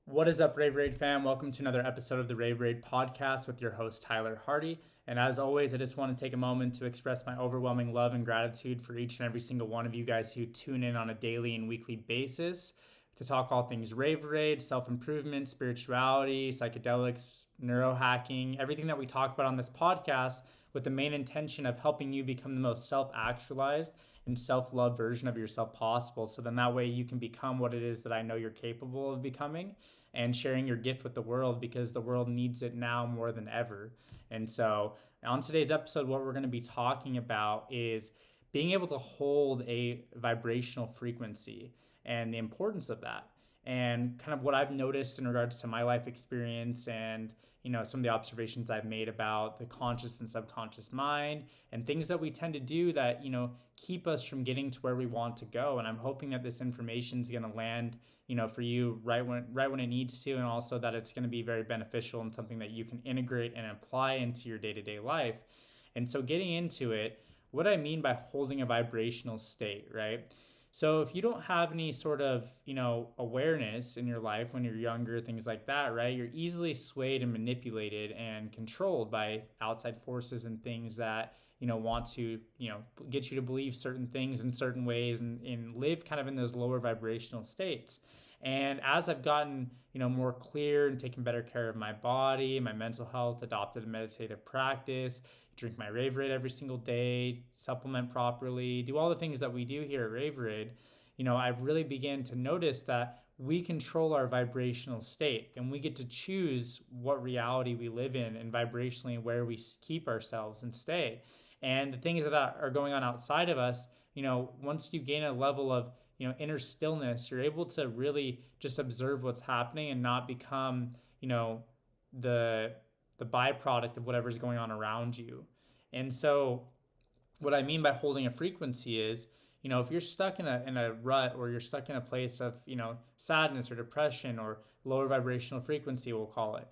What is up, Rave Raid fam? Welcome to another episode of the Rave Raid podcast with your host, Tyler Hardy. And as always, I just want to take a moment to express my overwhelming love and gratitude for each and every single one of you guys who tune in on a daily and weekly basis to talk all things Rave Raid, self-improvement, spirituality, psychedelics, neurohacking, everything that we talk about on this podcast with the main intention of helping you become the most self-actualized and self-love version of yourself possible. So then that way you can become what it is that I know you're capable of becoming and sharing your gift with the world, because the world needs it now more than ever. And so on today's episode, what we're going to be talking about is being able to hold a vibrational frequency and the importance of that, and kind of what I've noticed in regards to my life experience, and some of the observations I've made about the conscious and subconscious mind and things that we tend to do that keep us from getting to where we want to go. And I'm hoping that this information is going to land for you right when it needs to, and also that it's going to be very beneficial and something that you can integrate and apply into your day-to-day life. And so getting into it, what I mean by holding a vibrational state, right? So if you don't have any sort of, awareness in your life when you're younger, things like that, right? You're easily swayed and manipulated and controlled by outside forces and things that, want to, get you to believe certain things in certain ways, and live kind of in those lower vibrational states. And as I've gotten, more clear and taken better care of my body, my mental health, adopted a meditative practice, drink my Rave Raid every single day, supplement properly, do all the things that we do here at Rave Raid, I've really began to notice that we control our vibrational state, and we get to choose what reality we live in and vibrationally where we keep ourselves and stay. And the things that are going on outside of us, once you gain a level of inner stillness, you're able to really just observe what's happening and not become the byproduct of whatever's going on around you. And so what I mean by holding a frequency is, if you're stuck in a rut, or you're stuck in a place of sadness or depression or lower vibrational frequency, we'll call it,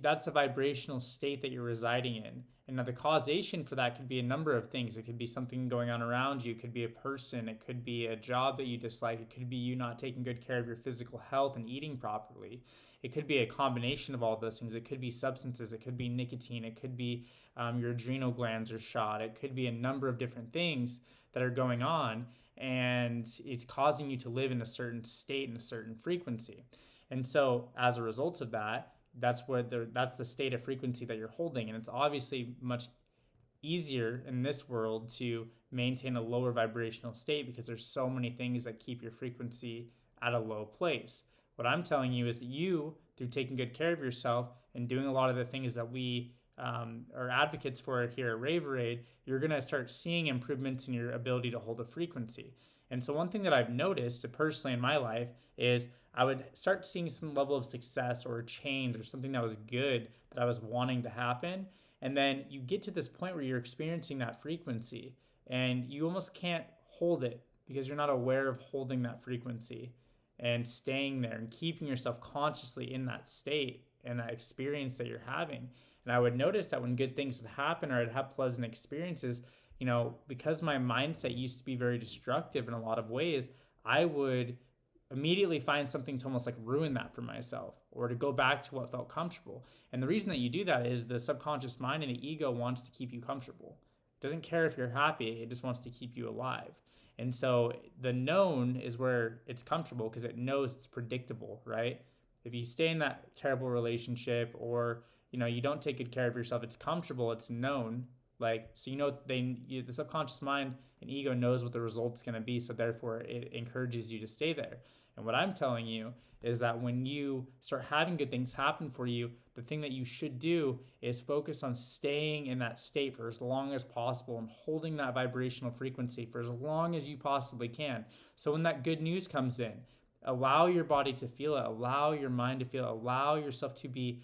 that's a vibrational state that you're residing in. And now the causation for that could be a number of things. It could be something going on around you. It could be a person. It could be a job that you dislike. It could be you not taking good care of your physical health and eating properly. It could be a combination of all those things. It could be substances. It could be nicotine. It could be your adrenal glands are shot. It could be a number of different things that are going on, and it's causing you to live in a certain state and a certain frequency. And so as a result of that, that's the state of frequency that you're holding. And it's obviously much easier in this world to maintain a lower vibrational state because there's so many things that keep your frequency at a low place. What I'm telling you is that you, through taking good care of yourself and doing a lot of the things that we are advocates for here at RAVER AIDE, you're going to start seeing improvements in your ability to hold a frequency. And so one thing that I've noticed personally in my life is I would start seeing some level of success or change or something that was good that I was wanting to happen. And then you get to this point where you're experiencing that frequency and you almost can't hold it because you're not aware of holding that frequency and staying there and keeping yourself consciously in that state and that experience that you're having. And I would notice that when good things would happen or I'd have pleasant experiences, because my mindset used to be very destructive in a lot of ways, I would immediately find something to almost like ruin that for myself or to go back to what felt comfortable. And the reason that you do that is the subconscious mind and the ego wants to keep you comfortable. It doesn't care if you're happy, it just wants to keep you alive. And so the known is where it's comfortable because it knows it's predictable, right? If you stay in that terrible relationship or you don't take good care of yourself, it's comfortable, it's known. So the subconscious mind and ego knows what the result's going to be, so therefore it encourages you to stay there. And what I'm telling you is that when you start having good things happen for you, the thing that you should do is focus on staying in that state for as long as possible and holding that vibrational frequency for as long as you possibly can. So when that good news comes in, allow your body to feel it, allow your mind to feel it, allow yourself to be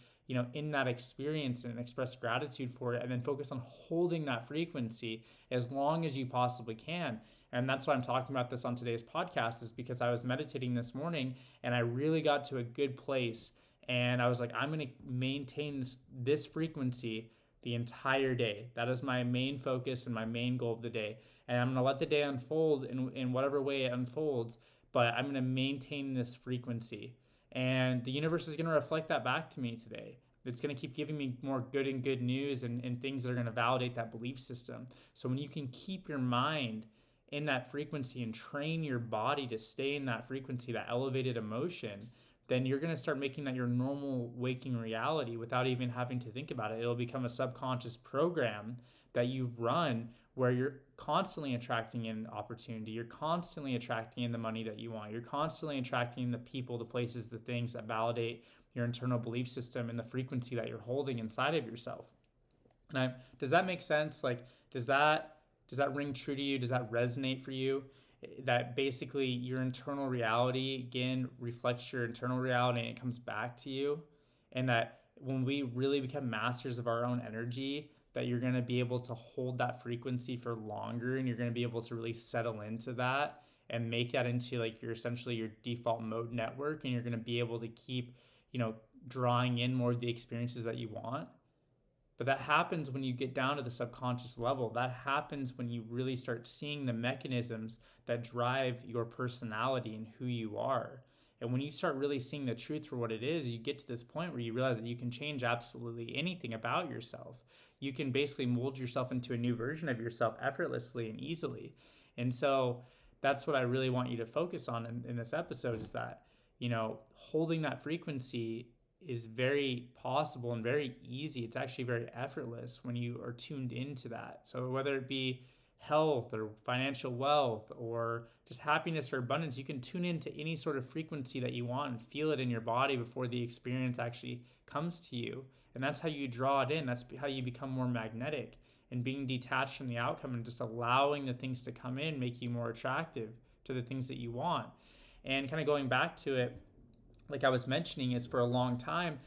in that experience and express gratitude for it, and then focus on holding that frequency as long as you possibly can. And that's why I'm talking about this on today's podcast, is because I was meditating this morning and I really got to a good place. And I was like, I'm going to maintain this frequency the entire day. That is my main focus and my main goal of the day. And I'm going to let the day unfold in whatever way it unfolds, but I'm going to maintain this frequency. And the universe is going to reflect that back to me today. It's going to keep giving me more good news and things that are going to validate that belief system. So when you can keep your mind in that frequency and train your body to stay in that frequency, that elevated emotion, then you're going to start making that your normal waking reality without even having to think about it. It'll become a subconscious program that you run where you're constantly attracting in opportunity. You're constantly attracting in the money that you want. You're constantly attracting the people, the places, the things that validate your internal belief system and the frequency that you're holding inside of yourself. And does that make sense? Like, does that ring true to you? Does that resonate for you? That basically your internal reality again reflects your internal reality and it comes back to you. And that when we really become masters of our own energy, that you're going to be able to hold that frequency for longer and you're going to be able to really settle into that and make that into like your essentially your default mode network, and you're going to be able to keep, drawing in more of the experiences that you want. But that happens when you get down to the subconscious level. That happens when you really start seeing the mechanisms that drive your personality and who you are. And when you start really seeing the truth for what it is, you get to this point where you realize that you can change absolutely anything about yourself. You can basically mold yourself into a new version of yourself effortlessly and easily. And so that's what I really want you to focus on in this episode, is that, holding that frequency is very possible and very easy. It's actually very effortless when you are tuned into that. So whether it be health or financial wealth or just happiness or abundance, you can tune into any sort of frequency that you want and feel it in your body before the experience actually comes to you. And that's how you draw it in. That's how you become more magnetic, and being detached from the outcome and just allowing the things to come in make you more attractive to the things that you want. And kind of going back to it, like I was mentioning, is for a long time,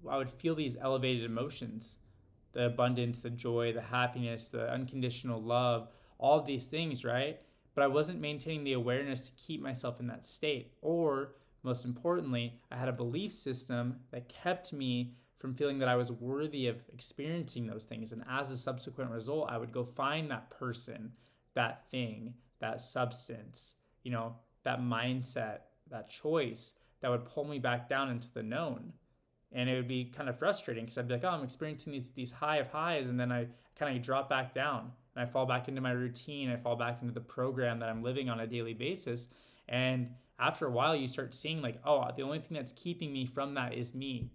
I would feel these elevated emotions, the abundance, the joy, the happiness, the unconditional love, all of these things, right? But I wasn't maintaining the awareness to keep myself in that state. Or most importantly, I had a belief system that kept me from feeling that I was worthy of experiencing those things. And as a subsequent result, I would go find that person, that thing, that substance, that mindset, that choice that would pull me back down into the known. And it would be kind of frustrating because I'd be like, oh, I'm experiencing these high of highs, and then I kind of drop back down and I fall back into my routine. I fall back into the program that I'm living on a daily basis. And after a while, you start seeing like, oh, the only thing that's keeping me from that is me,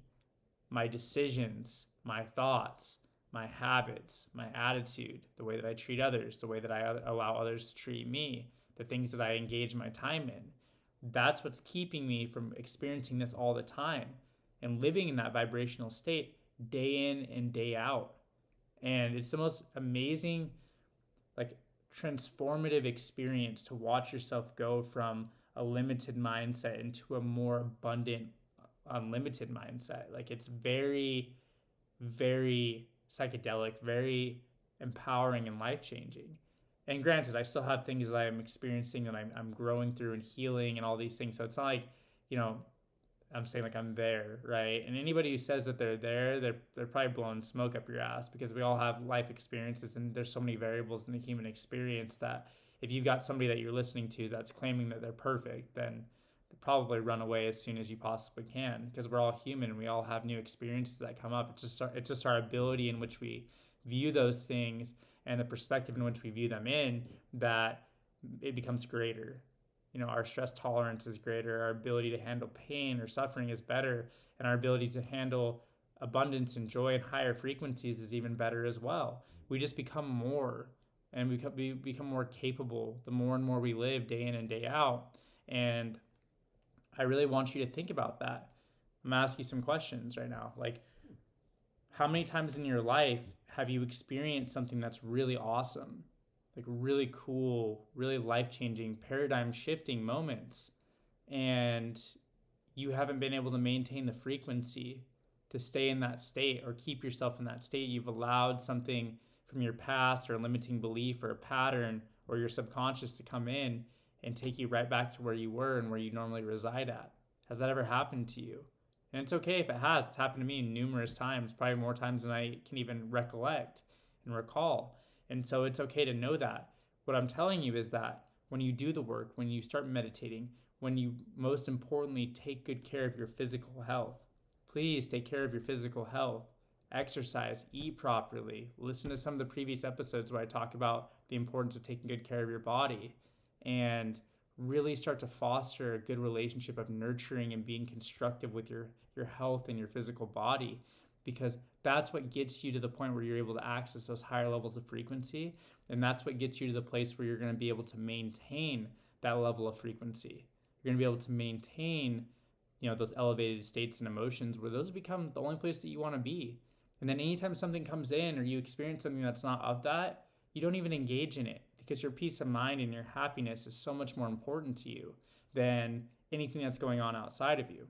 my decisions, my thoughts, my habits, my attitude, the way that I treat others, the way that I allow others to treat me, the things that I engage my time in. That's what's keeping me from experiencing this all the time and living in that vibrational state day in and day out. And it's the most amazing, like, transformative experience to watch yourself go from a limited mindset into a more abundant, unlimited mindset. Like, it's very, very psychedelic, very empowering and life-changing. And granted, I still have things that I'm experiencing that I'm growing through and healing and all these things. So it's not like, I'm saying like I'm there, right? And anybody who says that they're there, they're probably blowing smoke up your ass, because we all have life experiences and there's so many variables in the human experience that if you've got somebody that you're listening to that's claiming that they're perfect, then probably run away as soon as you possibly can, because we're all human and we all have new experiences that come up. It's just our ability in which we view those things and the perspective in which we view them in that it becomes greater. Our stress tolerance is greater, our ability to handle pain or suffering is better, and our ability to handle abundance and joy and higher frequencies is even better as well. We just become more, and we become more capable the more and more we live day in and day out. And I really want you to think about that. I'm going to ask you some questions right now. Like, how many times in your life have you experienced something that's really awesome? Like really cool, really life-changing, paradigm-shifting moments, and you haven't been able to maintain the frequency to stay in that state or keep yourself in that state. You've allowed something from your past or a limiting belief or a pattern or your subconscious to come in and take you right back to where you were and where you normally reside at. Has that ever happened to you? And it's okay if it has. It's happened to me numerous times, probably more times than I can even recollect and recall. And so it's okay to know that. What I'm telling you is that when you do the work, when you start meditating, when you most importantly take good care of your physical health. Please take care of your physical health. Exercise, eat properly. Listen to some of the previous episodes where I talk about the importance of taking good care of your body, and really start to foster a good relationship of nurturing and being constructive with your health and your physical body, because that's what gets you to the point where you're able to access those higher levels of frequency, and that's what gets you to the place where you're going to be able to maintain that level of frequency. You're going to be able to maintain, those elevated states and emotions where those become the only place that you want to be. And then anytime something comes in or you experience something that's not of that, you don't even engage in it, because your peace of mind and your happiness is so much more important to you than anything that's going on outside of you.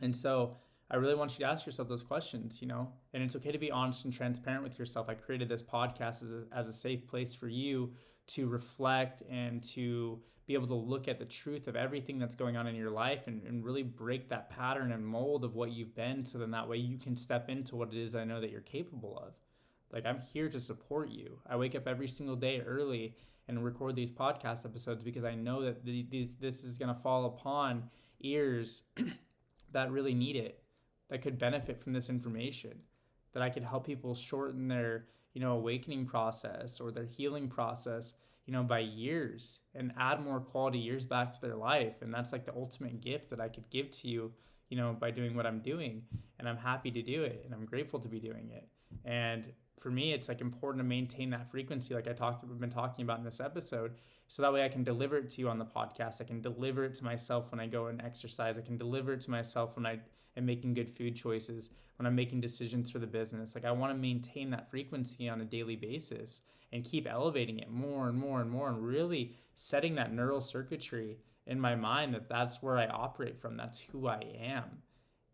And so I really want you to ask yourself those questions, and it's okay to be honest and transparent with yourself. I created this podcast as a safe place for you to reflect and to be able to look at the truth of everything that's going on in your life, and really break that pattern and mold of what you've been, so then that way you can step into what it is I know that you're capable of. Like, I'm here to support you. I wake up every single day early and record these podcast episodes because I know that this is going to fall upon ears that really need it, that could benefit from this information, that I could help people shorten their, awakening process or their healing process, by years, and add more quality years back to their life. And that's like the ultimate gift that I could give to you, by doing what I'm doing. And I'm happy to do it, and I'm grateful to be doing it. And for me, it's like important to maintain that frequency, like we've been talking about in this episode, so that way I can deliver it to you on the podcast. I can deliver it to myself when I go and exercise. I can deliver it to myself when I am making good food choices, when I'm making decisions for the business. Like, I want to maintain that frequency on a daily basis and keep elevating it more and more and more, and really setting that neural circuitry in my mind that that's where I operate from. That's who I am.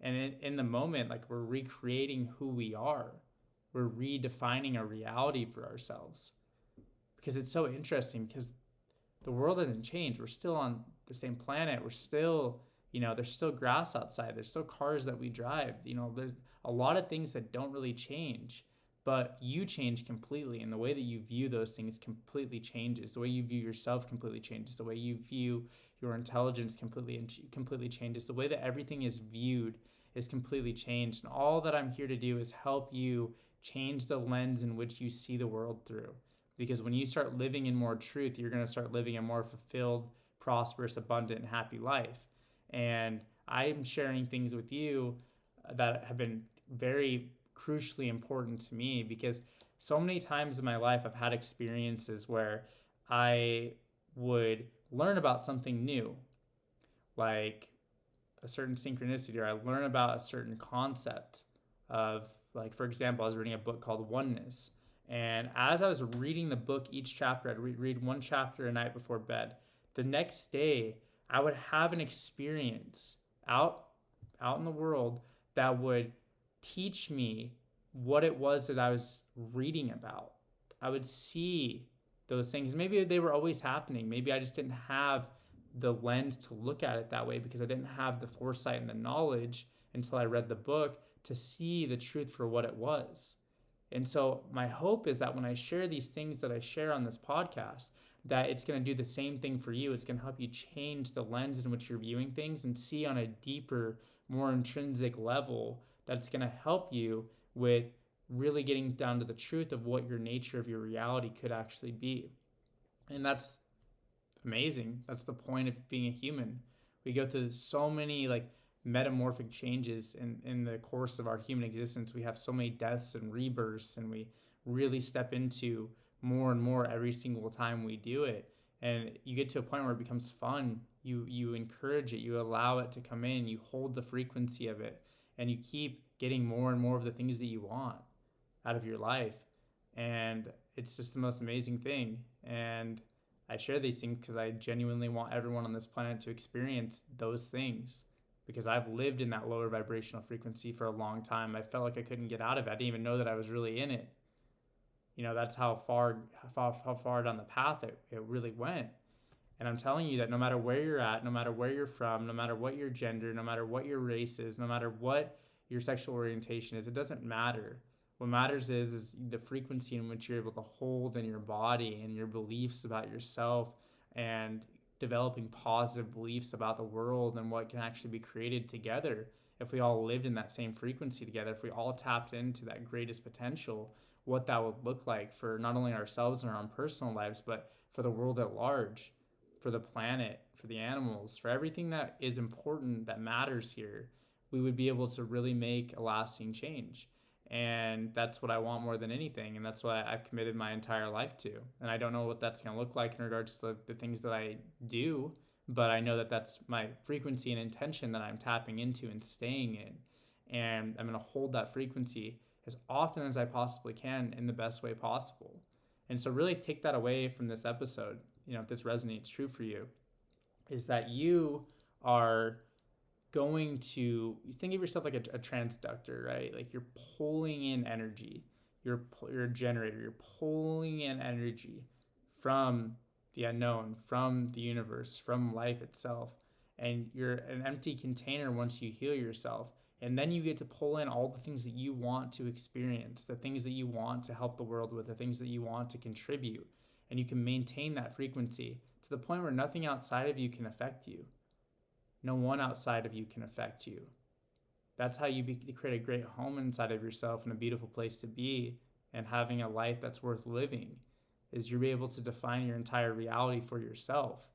And in the moment, like, we're recreating who we are. We're redefining a reality for ourselves, because it's so interesting, because the world hasn't changed. We're still on the same planet. We're still, there's still grass outside. There's still cars that we drive. There's a lot of things that don't really change, but you change completely. And the way that you view those things completely changes. The way you view yourself completely changes. The way you view your intelligence completely changes. The way that everything is viewed is completely changed. And all that I'm here to do is help you change the lens in which you see the world through. Because when you start living in more truth, you're going to start living a more fulfilled, prosperous, abundant, and happy life. And I'm sharing things with you that have been very crucially important to me, because so many times in my life I've had experiences where I would learn about something new, like a certain synchronicity, or I learn about a certain concept of, like, for example, I was reading a book called Oneness. And as I was reading the book, each chapter, I'd read one chapter a night before bed. The next day, I would have an experience out in the world that would teach me what it was that I was reading about. I would see those things. Maybe they were always happening. Maybe I just didn't have the lens to look at it that way, because I didn't have the foresight and the knowledge until I read the book to see the truth for what it was. And so my hope is that when I share these things that I share on this podcast, that it's going to do the same thing for you. It's going to help you change the lens in which you're viewing things and see on a deeper, more intrinsic level, that's going to help you with really getting down to the truth of what your nature of your reality could actually be. And that's amazing. That's the point of being a human. We go through so many metamorphic changes in the course of our human existence. We have so many deaths and rebirths, and we really step into more and more every single time we do it. And you get to a point where it becomes fun. You encourage it, you allow it to come in, you hold the frequency of it, and you keep getting more and more of the things that you want out of your life. And it's just the most amazing thing. And I share these things because I genuinely want everyone on this planet to experience those things, because I've lived in that lower vibrational frequency for a long time. I felt like I couldn't get out of it. I didn't even know that I was really in it. That's how far down the path it really went. And I'm telling you that no matter where you're at, no matter where you're from, no matter what your gender, no matter what your race is, no matter what your sexual orientation is, it doesn't matter. What matters is the frequency in which you're able to hold in your body and your beliefs about yourself, and developing positive beliefs about the world and what can actually be created together if we all lived in that same frequency together, if we all tapped into that greatest potential, what that would look like for not only ourselves and our own personal lives, but for the world at large, for the planet, for the animals, for everything that is important, that matters here, we would be able to really make a lasting change. And that's what I want more than anything. And that's what I've committed my entire life to. And I don't know what that's going to look like in regards to the things that I do, but I know that that's my frequency and intention that I'm tapping into and staying in. And I'm going to hold that frequency as often as I possibly can in the best way possible. And so really take that away from this episode, if this resonates true for you, is that you are going to think of yourself like a transductor, right? Like you're pulling in energy. You're a generator. You're pulling in energy from the unknown, from the universe, from life itself. And you're an empty container once you heal yourself. And then you get to pull in all the things that you want to experience, the things that you want to help the world with, the things that you want to contribute. And you can maintain that frequency to the point where nothing outside of you can affect you. No one outside of you can affect you. That's how you create a great home inside of yourself and a beautiful place to be, and having a life that's worth living, is you're able to define your entire reality for yourself.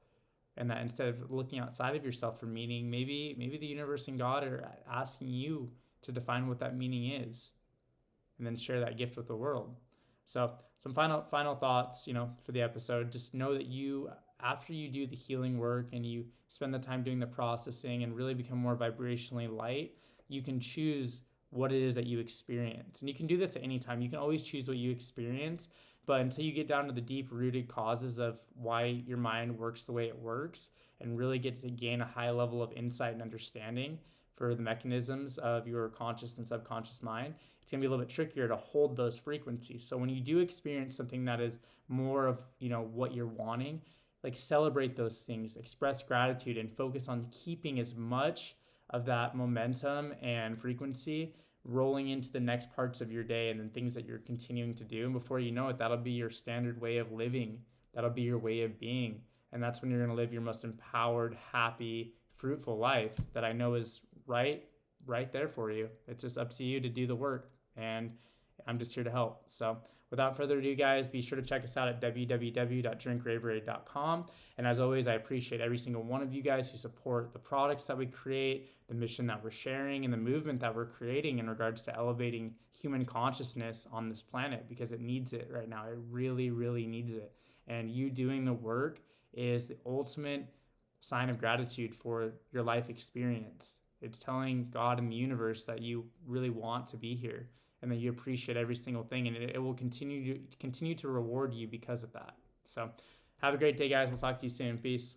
And that instead of looking outside of yourself for meaning, maybe the universe and God are asking you to define what that meaning is, and then share that gift with the world. So some final thoughts, for the episode. Just know that after you do the healing work and you spend the time doing the processing and really become more vibrationally light, you can choose what it is that you experience. And you can do this at any time. You can always choose what you experience, but until you get down to the deep-rooted causes of why your mind works the way it works and really get to gain a high level of insight and understanding for the mechanisms of your conscious and subconscious mind, it's going to be a little bit trickier to hold those frequencies. So when you do experience something that is more of, what you're wanting, like celebrate those things, express gratitude, and focus on keeping as much of that momentum and frequency rolling into the next parts of your day and then things that you're continuing to do. And before you know it, that'll be your standard way of living. That'll be your way of being. And that's when you're going to live your most empowered, happy, fruitful life that I know is right there for you. It's just up to you to do the work. And I'm just here to help. So without further ado, guys, be sure to check us out at www.drinkraveraid.com. And as always, I appreciate every single one of you guys who support the products that we create, the mission that we're sharing, and the movement that we're creating in regards to elevating human consciousness on this planet, because it needs it right now. It really, really needs it. And you doing the work is the ultimate sign of gratitude for your life experience. It's telling God and the universe that you really want to be here and that you appreciate every single thing, and it will continue to reward you because of that. So have a great day, guys. We'll talk to you soon. Peace.